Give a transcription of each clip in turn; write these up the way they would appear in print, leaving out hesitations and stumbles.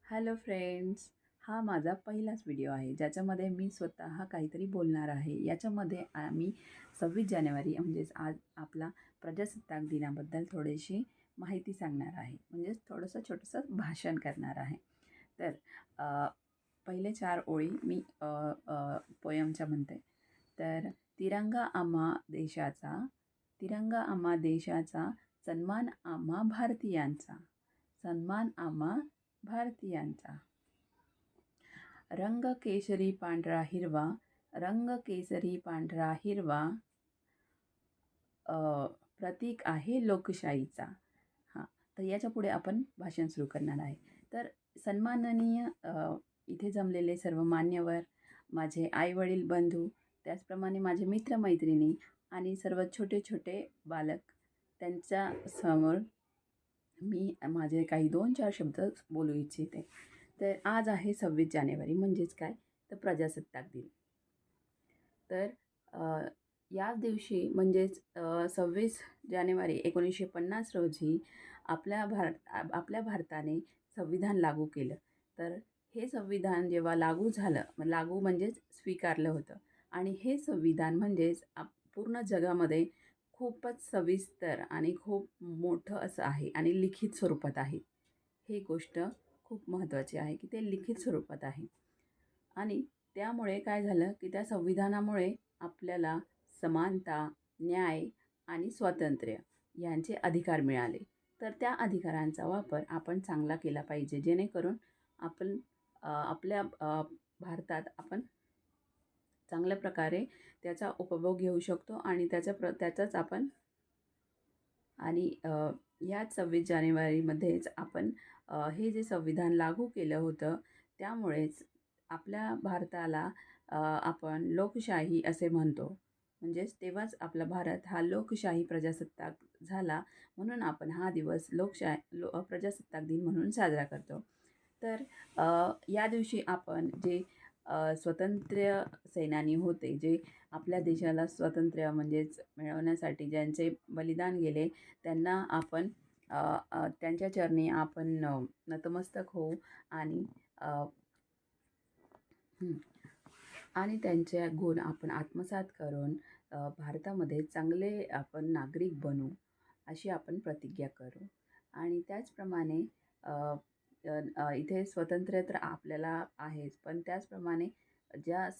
Hello friends, हा माझा पहिलाच व्हिडिओ आहे ज्याच्यामध्ये मी स्वतः काहीतरी बोलणार आहे. याच्यामध्ये आम्ही 26 जानेवारी म्हणजेच आज आपला प्रजासत्ताक दिनाबद्दल थोडीशी माहिती सांगणार आहे. म्हणजेच थोडंसं छोटंसं भाषण करणार आहे. तर पहिले 4 ओळी मी पोयमच्या म्हणते. तर तिरंगा आम्हा देशाचा, सन्मान आम्हा भारतीयांचा, सन्मान आम्हा भारतीयांचा. रंग केशरी पांढरा हिरवा, रंग केसरी पांढरा हिरवा, प्रतीक आहे लोकशाहीचा. हां, तर याच्या पुढे आपण भाषण सुरू करणार आहे. तर सन्माननीय इथे जमलेले सर्व मान्यवर, माझे आईवडील, बंधू, त्याचप्रमाणे माझे मित्रमैत्रिणी आणि सर्व छोटे छोटे बालक, त्यांच्या समोर मी माझे काही 2-4 शब्द बोलू इच्छिते. तर आज आहे 26 जानेवारी म्हणजेच काय, तर प्रजासत्ताक दिन. तर याच दिवशी म्हणजेच 26 जानेवारी 1950 रोजी आपल्या भारताने संविधान लागू केलं. तर हे संविधान जेव्हा लागू झालं, लागू म्हणजेच स्वीकारलं होतं आणि हे संविधान म्हणजेच पूर्ण जगामध्ये खूपच सविस्तर आणि खूप मोठं असं आहे आणि लिखित स्वरूपात आहे. ही गोष्ट खूप महत्त्वाची आहे की ते लिखित स्वरूपात आहे. आणि त्यामुळे काय झालं की त्या संविधानामुळे आपल्याला समानता, न्याय आणि स्वातंत्र्य यांचे अधिकार मिळाले. तर त्या अधिकारांचा वापर आपण चांगला केला पाहिजे, जेणेकरून आपण आपल्या भारतात आपण चांगल्या प्रकारे त्याचा उपभोग घेऊ शकतो आणि त्याचाच आपण आणि याच 26 जानेवारीमध्येच आपण हे जे संविधान लागू केलं होतं, त्यामुळेच आपल्या भारताला आपण लोकशाही असे म्हणतो. म्हणजेच तेव्हाच आपला भारत हा लोकशाही प्रजासत्ताक झाला, म्हणून आपण हा दिवस प्रजासत्ताक दिन म्हणून साजरा करतो. तर या दिवशी आपण जे स्वातंत्र्य सेनानी होते, जे आपल्या देशाला स्वातंत्र्य म्हणजेच मिळवण्यासाठी ज्यांचे बलिदान गेले, त्यांना आपण त्यांच्या चरणी आपण नतमस्तक होऊ आणि आणि त्यांचे गुण आपण आत्मसात करून भारतामध्ये चांगले आपण नागरिक बनू, अशी आपण प्रतिज्ञा करू. आणि त्याचप्रमाणे इथे स्वातंत्र्य तर आपल्याला आहेच, पण त्याचप्रमाणे ज्या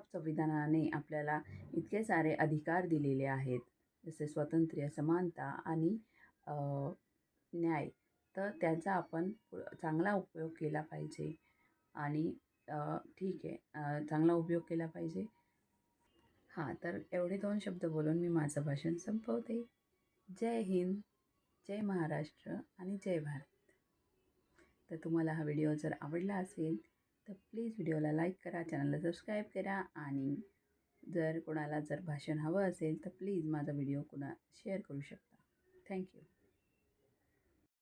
संविधानाने आपल्याला इतके सारे अधिकार दिलेले आहेत, जसे स्वातंत्र्य, समानता आणि न्याय, तर त्याचा आपण चांगला उपयोग केला पाहिजे. आणि ठीक आहे, चांगला उपयोग केला पाहिजे. हां, तर एवढे 2 शब्द बोलून मी माझं भाषण संपवते. जय हिंद, जय महाराष्ट्र आणि जय भारत. तर तुम्हाला हा व्हिडिओ जर आवडला असेल तर प्लीज व्हिडिओला लाईक करा, चॅनलला सबस्क्राईब करा आणि जर कोणाला भाषण हवं असेल तर प्लीज माझा व्हिडिओ शेअर करू शकता. थँक्यू.